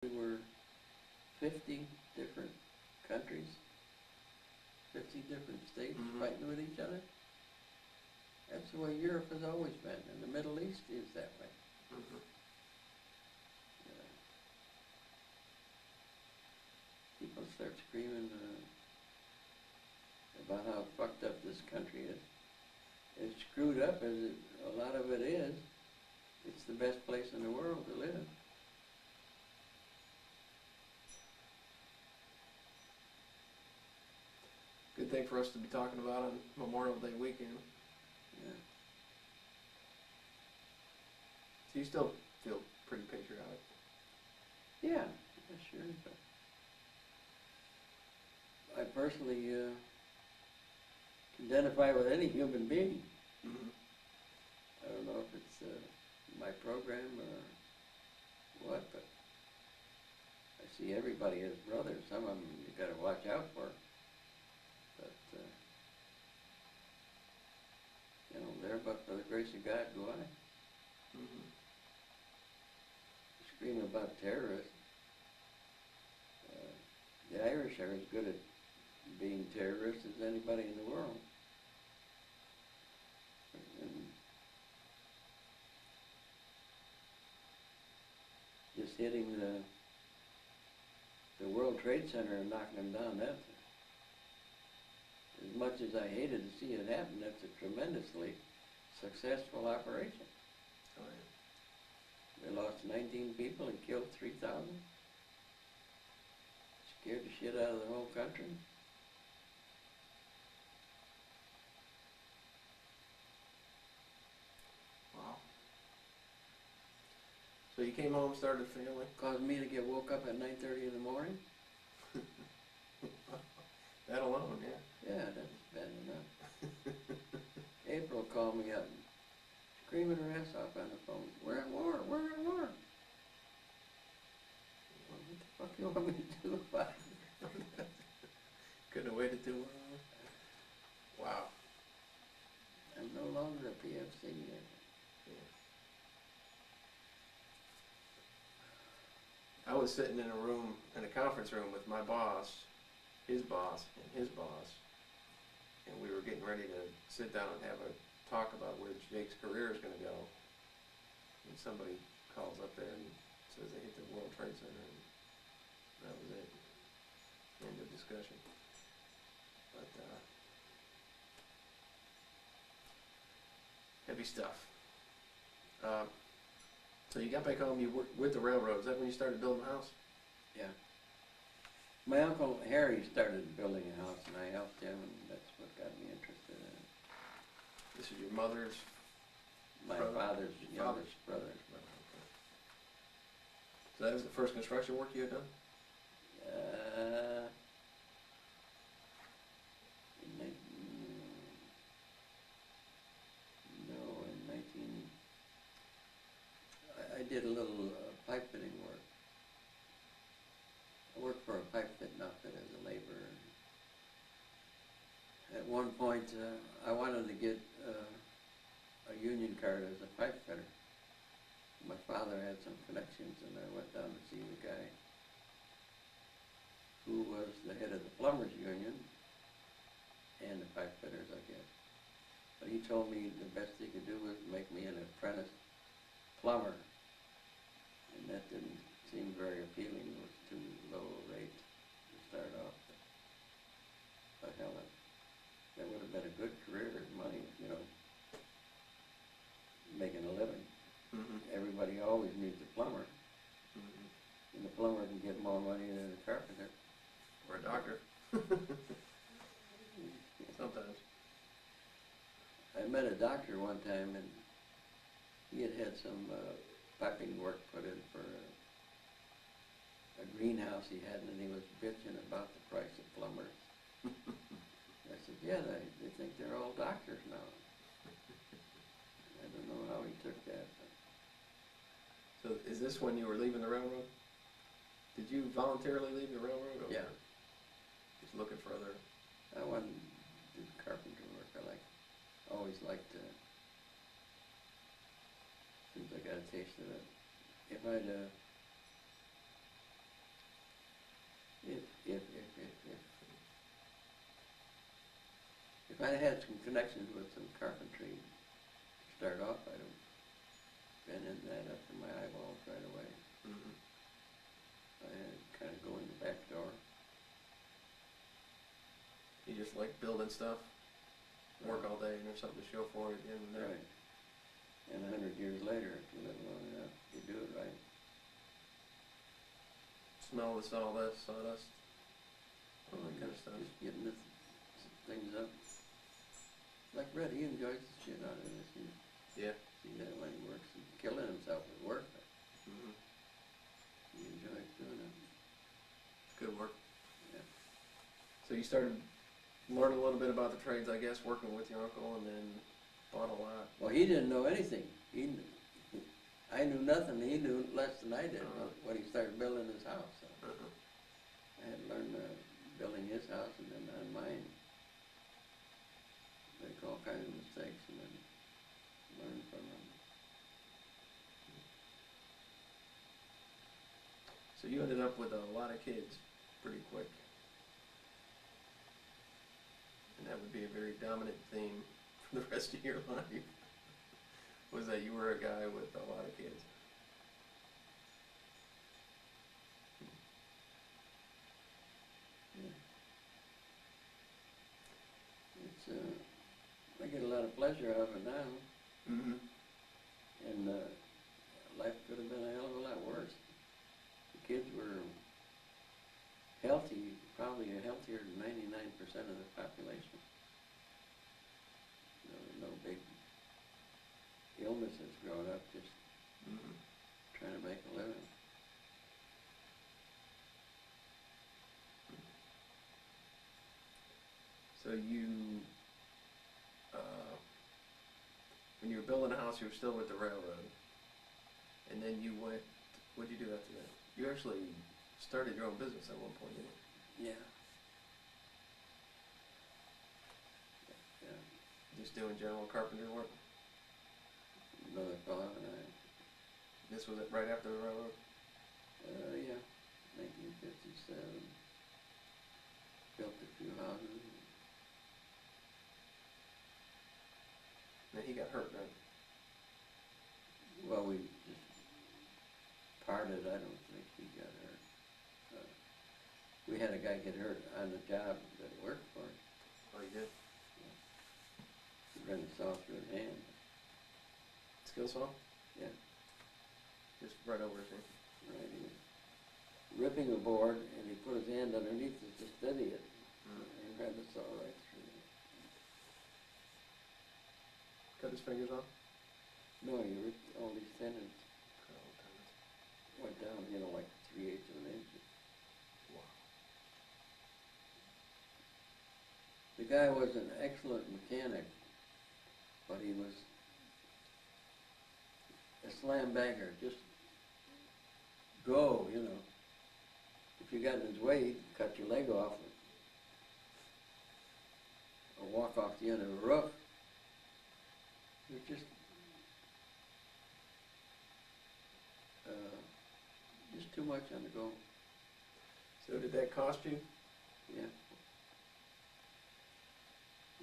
We were 50 different countries, 50 different states fighting with each other. That's the way Europe has always been, and the Middle East is that way. People start screaming about how fucked up this country is. As screwed up as a lot of it is, it's the best place in the world to live. Good thing for us to be talking about on Memorial Day weekend. Yeah. So you still feel pretty patriotic? Yeah, sure. But I personally can identify with any human being. I don't know if it's my program or what, but I see everybody as brothers. Some of them you got to watch out for. But, there but for the grace of God go I. Scream about terrorists. The Irish are as good at being terrorists as anybody in the world. And just hitting the World Trade Center and knocking them down, that's, as much as I hated to see it happen, that's a tremendously successful operation. Oh, yeah. They lost 19 people and killed 3,000. Scared the shit out of the whole country. Wow. So you came home, started a family? Caused me to get woke up at 9:30 in the morning. That alone, yeah. Yeah, that's bad enough. April called me up, screaming her ass off on the phone. We're at war, we're at war. Well, what the fuck you want me to do about it? Couldn't have waited too long. Wow. I'm no longer a PFC yet. I was sitting in a room, in a conference room with my boss, his boss, and his boss, and we were getting ready to sit down and have a talk about where Jake's career is going to go. And somebody calls up there and says they hit the World Trade Center, and that was it. End of discussion. But heavy stuff. So you got back home, you worked with the railroad. Is that when you started building a house? Yeah. My Uncle Harry started building a house and I helped him, and that's what got me interested in it. This is your mother's? My father's youngest brother. So that was the first construction work you had done? I did a little pipe fitting work. I worked for a pipe fitting outfit as a laborer. At one point, I wanted to get a union card as a pipe fitter. My father had some connections, and I went down to see the guy who was the head of the plumbers union and the pipe fitters, I guess. But he told me the best he could do was make me an apprentice plumber. And that didn't seem very appealing. It was too low a rate to start off. But hell, that would have been a good career, money, making a living. Everybody always needs a plumber. And the plumber can get more money than a carpenter. Or a doctor. Sometimes. I met a doctor one time, and he had some piping work put in for a greenhouse he had, and he was bitching about the price of plumbers. I said, yeah, they think they're all doctors now. I don't know how he took that. But. So is this when you were leaving the railroad? Did you voluntarily leave the railroad? Or Yeah. Just looking for other? I wanted to do carpenter work. Always liked to. As soon as I got a taste of it. If I'd, I had some connections with some carpentry to start off. I'd have been in that up to my eyeballs right away. Mm-hmm. I had to kind of go in the back door. You just like building stuff, work all day, and there's something to show for it at the end of the day. Right. And 100 years later, if you live long enough, you do it right. Smell the sawdust, all that kind of stuff. Just getting the things up. Like Red, he enjoys the shit out of this. Yeah. See that when he works, he's killing himself at work, but Mm-hmm. he enjoys doing it. Good work. Yeah. So you started learning a little bit about the trades, I guess, working with your uncle, and then bought a lot. Well, he didn't know anything. I knew nothing. He knew less than I did when he started building his house. So Uh-huh. I had to learn building his house and then on mine. Make all kinds of mistakes and then learn from them. So you ended up with a lot of kids pretty quick. And that would be a very dominant theme for the rest of your life, was that you were a guy with a lot of kids. Yeah. It's I get a lot of pleasure out of it now, Mm-hmm. and life could have been a hell of a lot worse. The kids were healthy, probably healthier than 99% of the population. No big illnesses growing up, just Mm-hmm. trying to make a living. So you, when you were building a house, you were still with the railroad, and then you went. What did you do after that? You actually started your own business at one point, didn't you? Yeah. Yeah. Just doing general carpentry work. Another fellow and I, This was it right after the railroad. yeah, 1957, built a few houses. And then he got hurt, right? Well, we just parted. I don't think he got hurt. We had a guy get hurt on the job that worked for us. Oh, you did? He ran the saw through his hand. Skill saw? Yeah, Just right over his hand. right. He was ripping a board, and he put his hand underneath it to steady it, and ran the saw right through it. Cut his fingers off? No, he ripped all these tendons. Went down, like 3/8 of an inch. Wow. The guy was an excellent mechanic, but he was a slam bagger. Just go, If you got in his way, he'd cut your leg off or walk off the end of a roof. It was just too much on the go. So did that cost you? Yeah.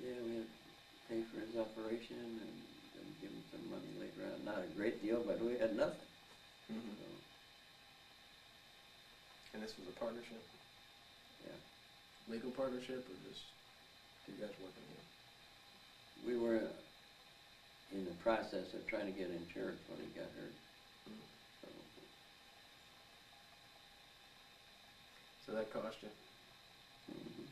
Yeah, we had to pay for his operation and then give him some money later on. Not a great deal, but we had nothing. Mm-hmm. So, And this was a partnership? yeah. Legal partnership or just two guys working here? We were in the process of trying to get insurance when he got hurt. Mm. So, So that cost you? mhm.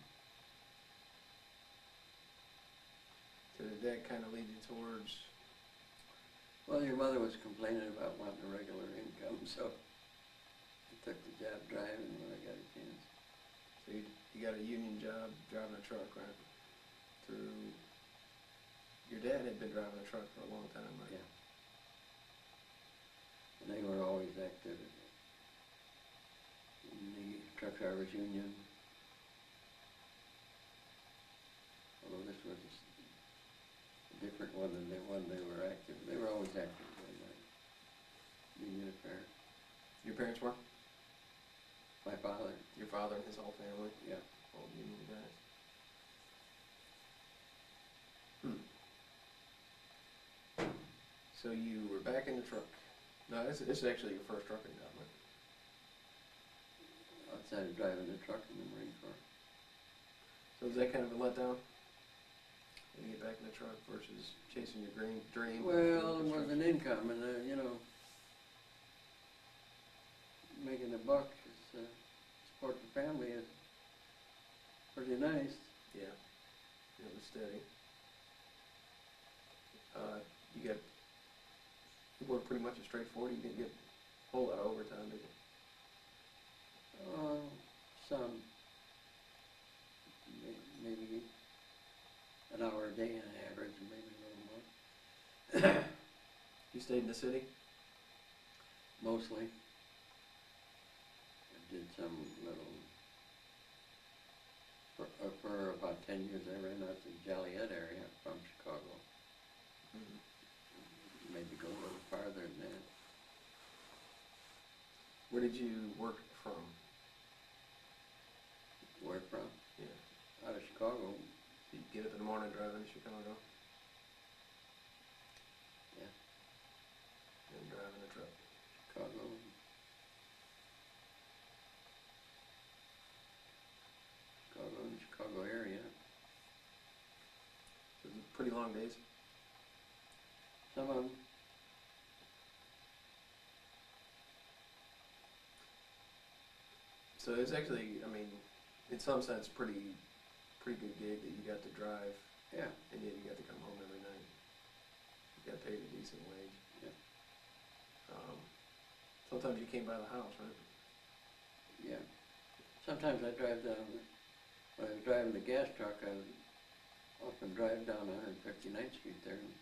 So did that kind of lead you towards, Well, your mother was complaining about wanting a regular income, so I took the job driving when I got a chance. so you got a union job driving a truck, right? Through, your dad had been driving a truck for a long time, right? Yeah. And they were always active in the truck drivers union. Although this was a different one than the one they were active. They were always active in the union affairs. Your parents were? My father, Your father and his whole family? yeah. All union guys? So you were back in the truck. No, this is actually your first trucking job, right? Outside of driving the truck in the Marine Corps. So was that kind of a letdown? When you get back in the truck versus chasing your dream? Well, it was an income, and you know, making a buck is support the family is pretty nice. Yeah, it was steady. You worked pretty much a straight 40. You didn't get a whole lot of overtime, did you? Some, maybe an hour a day on average, maybe a little more. You stayed in the city? Mostly. I did some little, for about 10 years I ran out to the Joliet area from Chicago. Mm-hmm. Maybe go a little farther than that. Where did you work from? Where from? Yeah. Out of Chicago. So you get up in the morning driving to Chicago? Yeah. And driving a truck. Chicago. Chicago and Chicago area. So it was pretty long days? Some of them. So it's actually, I mean, in some sense, pretty good gig that you got to drive, Yeah. and yet you got to come home every night. You got paid a decent wage. Yeah. Sometimes you came by the house, right? Yeah. Sometimes I drive down, when I was driving the gas truck, I would often drive down 159th Street there and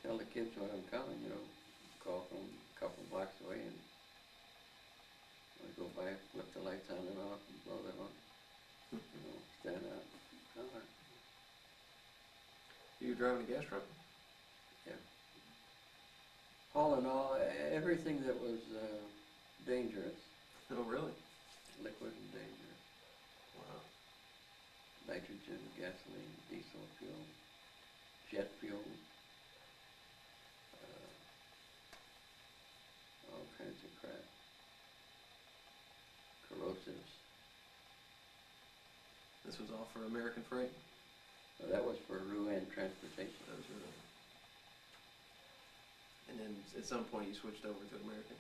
tell the kids when I'm coming, you know, call from a couple blocks away and I go by, flip the lights on and off and blow them on, you know, stand out. Holler. You were driving a gas truck? Yeah. All in all, everything that was dangerous, Oh, really? liquid and dangerous. Wow. Nitrogen, gasoline, diesel fuel, jet fuel, all kinds of crap. Corrosives. This was all for American Freight? So that was for Ruan Transportation. That was really. And then at some point you switched over to American?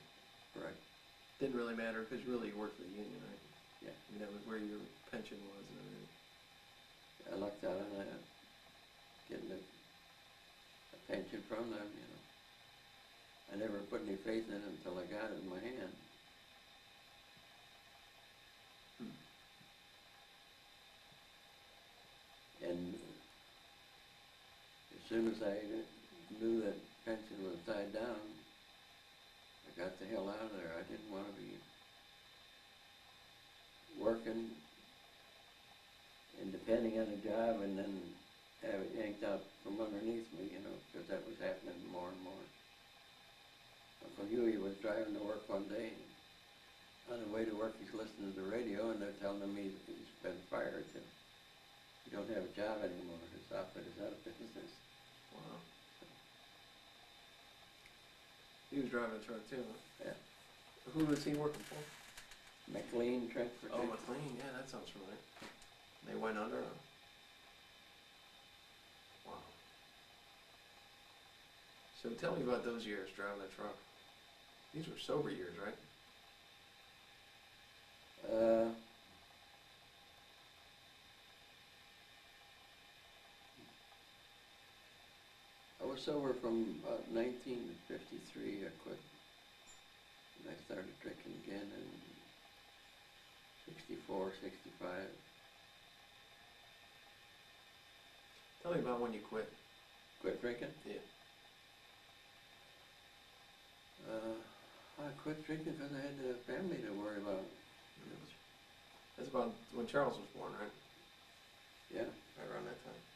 Correct. Didn't really matter because really you worked for the union, right? Yeah. I mean, that was where your pension was and everything. I lucked out on that, getting a pension from them, you know. I never put any faith in it until I got it in my hand. And as soon as I knew that pension was tied down, I got the hell out of there. I didn't want to be working and depending on a job and then have it yanked out from underneath me, you know, because that was happening more and more. Uncle Huey was driving to work one day, and on the way to work he's listening to the radio and they're telling him he's been fired. And he don't have a job anymore. His outfit is out of business. Wow. He was driving a truck too, huh? Yeah. Who was he working for? McLean Transportation. Oh, McLean, yeah, that sounds familiar. They went under him. Wow. So tell me about those years driving a truck. These were sober years, right? I was sober from 1953. I quit. And I started drinking again in 64, 65. Tell me about when you quit. Quit drinking? Yeah. I quit drinking because I had a family to worry about. That's about when Charles was born, right? Yeah. Right around that time.